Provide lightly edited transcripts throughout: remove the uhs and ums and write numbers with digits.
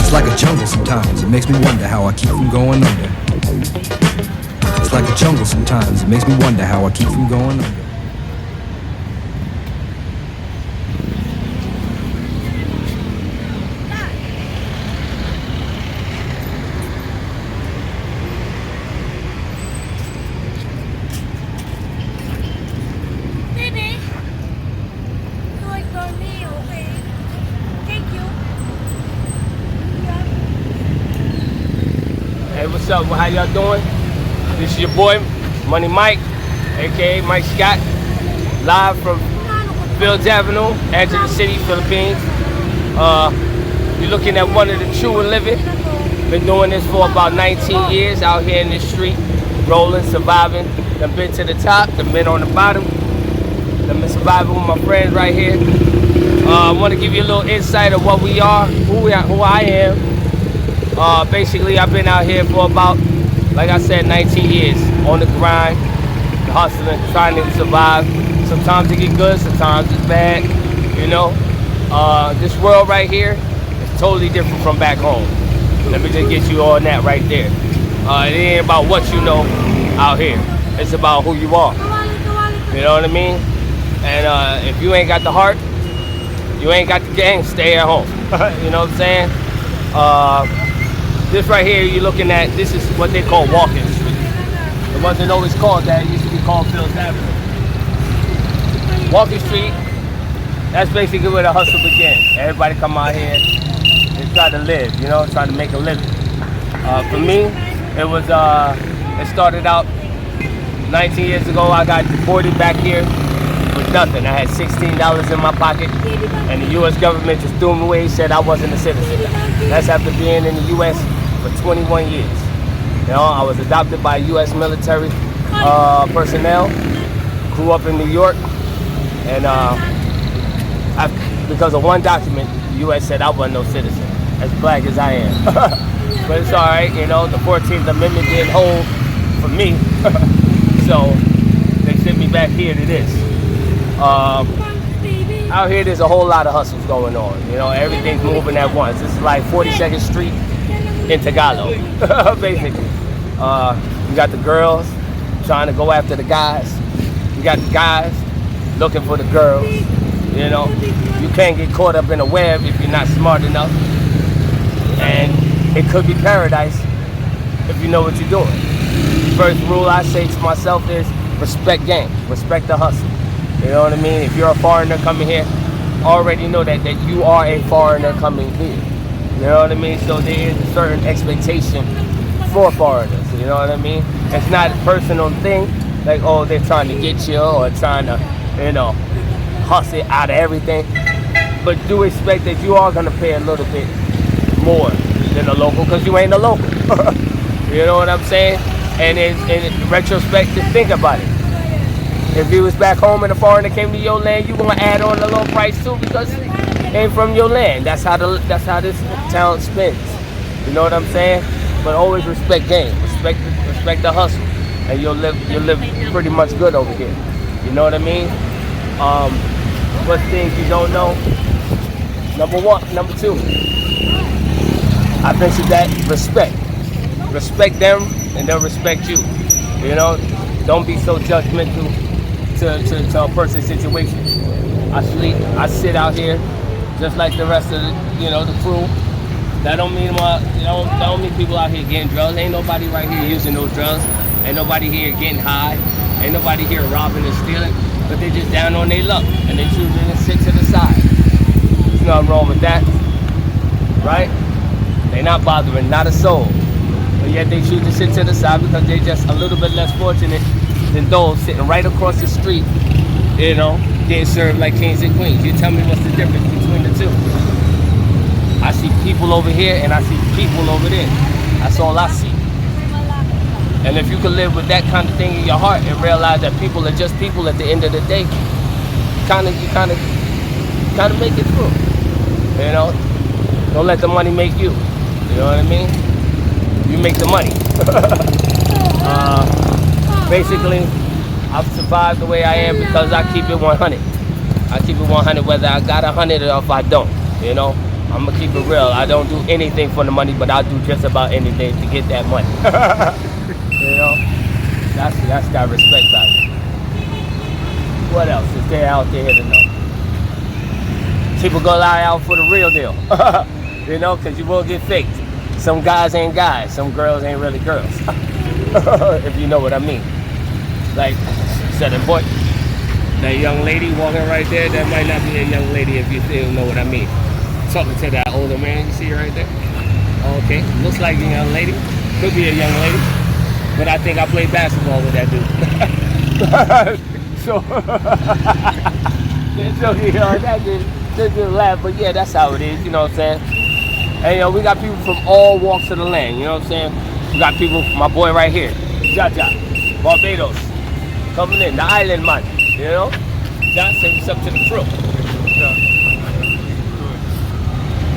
It's like a jungle sometimes, it makes me wonder how I keep from going under. It's like a jungle sometimes, it makes me wonder how I keep from going under. Hey, what's up? How y'all doing? This is your boy, Money Mike, aka Mike Scott, live from Fields Avenue, Angeles City, Philippines. You're looking at one of the true and living. Been doing this for about 19 years out here in the street, rolling, surviving. Done been to the top, done been on the bottom. Done been surviving with my friends right here. I want to give you a little insight of what we are, who I am. Basically, I've been out here for about, like I said, 19 years. On the grind, hustling, trying to survive. Sometimes it get good, sometimes it's bad, you know. This world right here is totally different from back home. Let me just get you on that right there. It ain't about what you know out here. It's about who you are. You know what I mean? And if you ain't got the heart, you ain't got the game, stay at home. You know what I'm saying? This right here you're looking at, this is what they call Walking Street. It wasn't always called that, it used to be called Fields Avenue. Walking Street, that's basically where the hustle begins. Everybody come out here and try to live, you know, try to make a living. For me, it started out 19 years ago. I got deported back here with nothing. I had $16 in my pocket, and the U.S. government just threw me away, said I wasn't a citizen. That's after being in the U.S. for 21 years. You know, I was adopted by U.S. military personnel, grew up in New York, and because of one document, the U.S. said I wasn't no citizen, as black as I am. But it's all right, you know, the 14th Amendment didn't hold for me, so they sent me back here to this. Out here, there's a whole lot of hustles going on. You know, everything's moving at once. This is like 42nd Street in Tagalog, basically. You got the girls trying to go after the guys. You got the guys looking for the girls. You know, you can't get caught up in a web if you're not smart enough. And it could be paradise if you know what you're doing. First rule I say to myself is respect game, respect the hustle. You know what I mean? If you're a foreigner coming here, already know that you are a foreigner coming here. You know what I mean? So there is a certain expectation for foreigners. You know what I mean? It's not a personal thing, like, oh, they're trying to get you or trying to, you know, hustle out of everything. But do expect that you are going to pay a little bit more than a local, because you ain't a local. You know what I'm saying? And in retrospect, to think about it. If he was back home and a foreigner came to your land, you gonna add on a little price too because it ain't from your land. That's how this town spins. You know what I'm saying? But always respect game, respect the hustle, and you'll live pretty much good over here. You know what I mean? What things you don't know? Number one, number two. I mentioned that respect. Respect them, and they'll respect you. You know, don't be so judgmental to a person's situation. I sit out here just like the rest of the crew. That don't mean that don't mean people out here getting drugs. Ain't nobody right here using those drugs. Ain't nobody here getting high. Ain't nobody here robbing and stealing. But they just down on their luck and they choosing to sit to the side. There's nothing wrong with that, right? They not bothering, not a soul. But yet they choose to sit to the side because they're just a little bit less fortunate than those sitting right across the street, getting served like kings and queens. You tell me what's the difference between the two? I see people over here and I see people over there. That's all I see. And if you can live with that kind of thing in your heart and realize that people are just people at the end of the day, you kind of make it through. Don't let the money make you. You know what I mean? You make the money. Basically, I've survived the way I am because I keep it 100. I keep it 100 whether I got 100 or if I don't. I'm gonna keep it real. I don't do anything for the money, but I'll do just about anything to get that money. That's that respect value. What else is there out there to know? People go lie out for the real deal, because you will get faked. Some guys ain't guys, some girls ain't really girls, if you know what I mean. Like said in boy, that young lady walking right there, that might not be a young lady if you still know what I mean. Talking to that older man, you see her right there? Okay, looks like a young lady. Could be a young lady, but I think I played basketball with that dude. so that just laugh, but yeah, that's how it is, you know what I'm saying? And we got people from all walks of the land, you know what I'm saying? We got people, my boy right here, Jaja, Barbados, coming in, the island man, John, say what's up to the crew.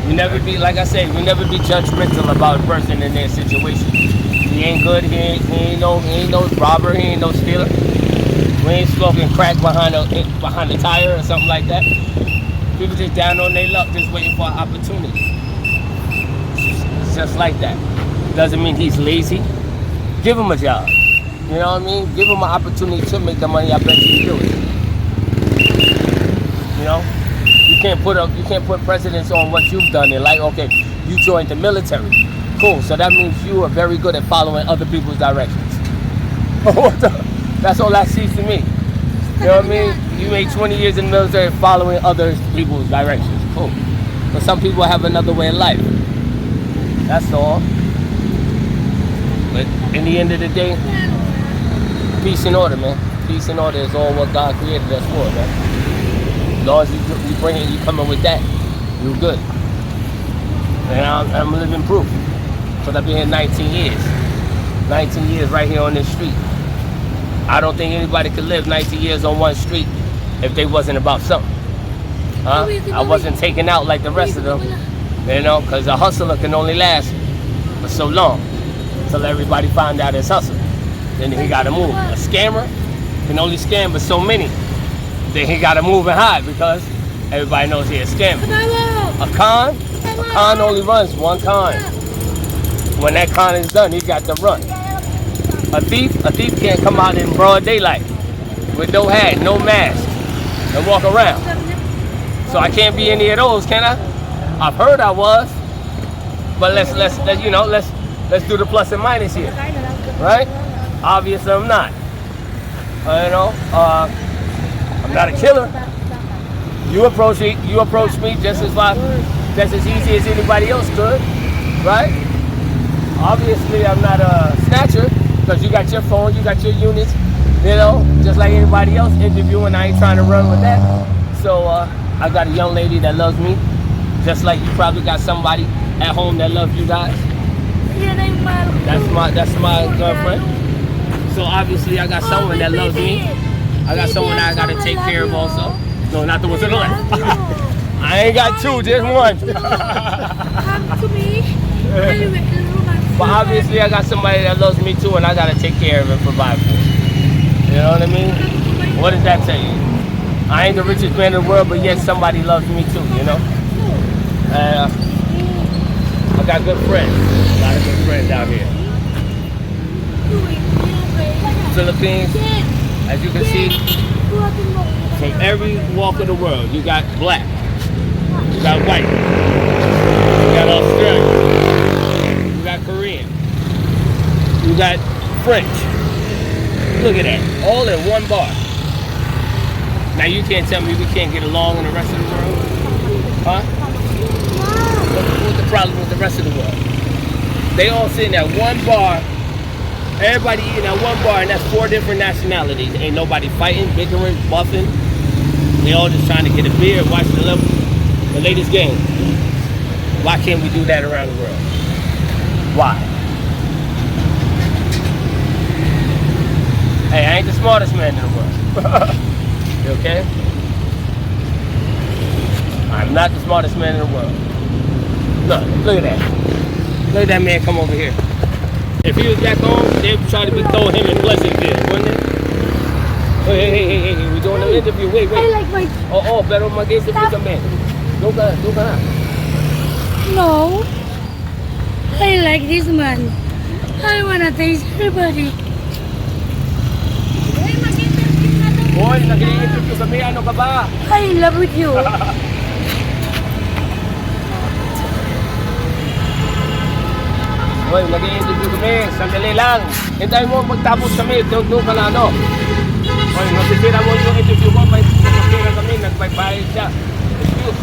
We never be, like I said, we never be judgmental about a person in their situation. He ain't good, he ain't no robber, he ain't no stealer. We ain't smoking crack behind the tire or something like that. People just down on their luck, just waiting for an opportunity. It's just like that. Doesn't mean he's lazy. Give him a job. You know what I mean? Give him an opportunity to make the money. I bet you do it. You can't put precedence on what you've done in life. Okay, you joined the military. Cool. So that means you are very good at following other people's directions. That's all that seems to me. You know what I mean? You made 20 years in the military following other people's directions. Cool. But some people have another way of life. That's all. But in the end of the day, peace and order, man. Peace and order is all what God created us for, man. As long as you bring it, you come in with that, you're good. And I'm living proof. Because I've been here 19 years. 19 years right here on this street. I don't think anybody could live 19 years on one street if they wasn't about something. I wasn't taken out like the rest of them. Because a hustler can only last for so long until everybody find out it's hustle. Then he got to move. A scammer can only scam but so many. Then he got to move and hide because everybody knows he's a scammer. A con only runs one con. When that con is done, he got to run. A thief can't come out in broad daylight with no hat, no mask, and walk around. So I can't be any of those, can I? I've heard I was, but let's do the plus and minus here, right? Obviously I'm not. I'm not a killer. You approach me just as easy as anybody else could, right? Obviously, I'm not a snatcher because you got your phone, you got your units, just like anybody else interviewing. I ain't trying to run with that. So I got a young lady that loves me, just like you probably got somebody at home that loves you guys. That's my girlfriend. So obviously, I got someone that loves me. I got someone I gotta take care of also. No, not the ones to the left. I ain't got two, just one. Come to me. But obviously I got somebody that loves me too and I gotta take care of and provide for it. You know what I mean? What does that tell you? I ain't the richest man in the world, but yet somebody loves me too, you know? I got good friends. A lot of good friends out here. Philippines, as you can see, from every walk of the world. You got black, you got white, you got Australian, you got Korean, you got French. Look at that, all in one bar. Now you can't tell me we can't get along in the rest of the world, huh? What's the problem with the rest of the world? They all sitting at one bar, everybody eating at one bar, and that's 4 different nationalities. Ain't nobody fighting, bickering, buffing. They all just trying to get a beer and watch the latest game. Why can't we do that around the world? Why? Hey, I ain't the smartest man in the world. You okay? I'm not the smartest man in the world. Look at that. Look at that man come over here. If he was back home, they'd try to throw him in Pleasantville, wouldn't they? Hey, we're doing an interview. Wait. I like my... Pero mag-interview kami. Doon ka na. No. I like this man. I wanna taste everybody. Boy, nag-interview kami. Ano ka ba? I love with you. Boy, nag-interview kami. Sandali lang. Hintayin mo magtapos kami. Doon ka na, ano? Boy, nasisira mo yung interview mo. May nasisira kami. Nagbaybayad siya. Excuse.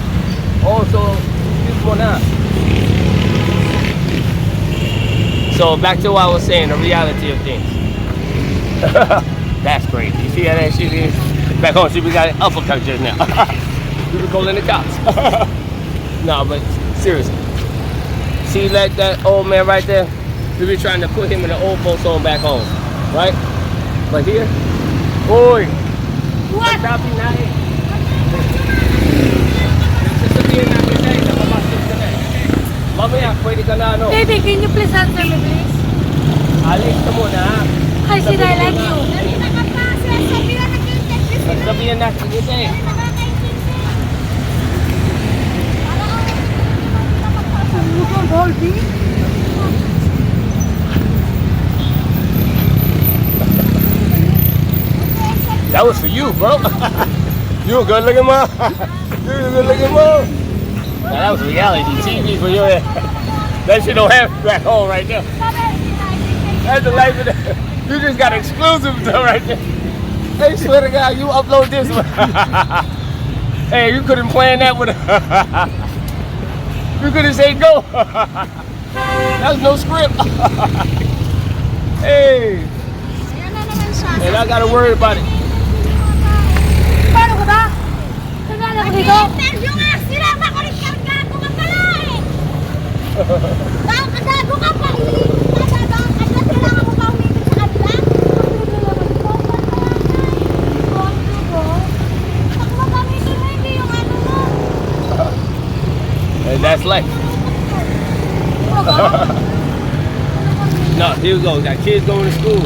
So, excuse mo na. So, back to what I was saying, the reality of things. That's crazy. You see how that shit is? Back home, we got an uppercut just now. We were calling the cops. No, but seriously. See that old man right there? We were trying to put him in the old folks home back home. Right? But here, boy. What? Mamaya, pwede ka na, ano? Baby, can you please answer me, please? Alis ka muna, ha? I said I like you. Sabihan natin kita eh. You don't hold me. That was for you, bro. You a good looking mom. You a good looking mom. Now, that was reality TV for you. That shit don't have back home right there. That's the life of the... You just got exclusive stuff right there. Hey, swear to God, you upload this one. Hey, you couldn't plan that with you could have said go. That was no script. Hey. And I gotta worry about it. Paano ka ba? Nagala ko dito? Interview nga! Sinama ko rin kargago ka pala eh! Kagago ka pa! Kagago ka! Kailangan mo pa umibig sa kanila? Pag magamitin mo, hindi yung ano mo. And that's life. No, here we go. Got kids going to school.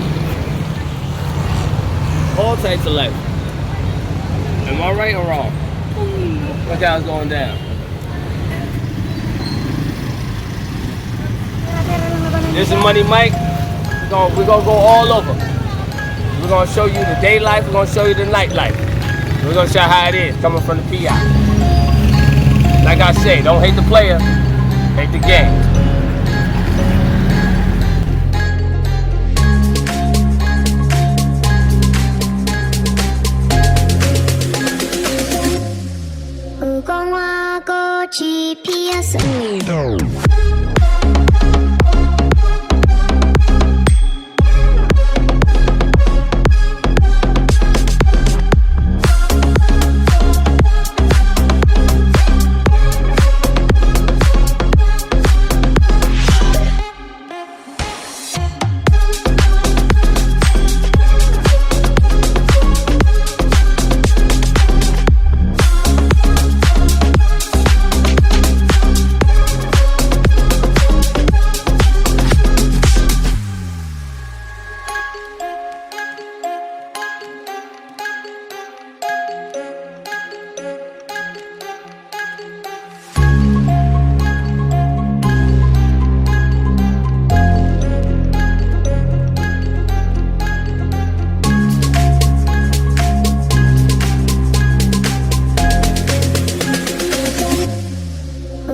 All types of life. Am I right or wrong? Look how it's going down. This is Money Mike. We're gonna go all over. We're gonna show you the day life. We're gonna show you the night life. We're gonna show you how it is coming from the PI. Like I say, don't hate the player, hate the game. GPS.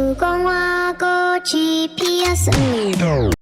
무궁화 꽃이 피었습니다.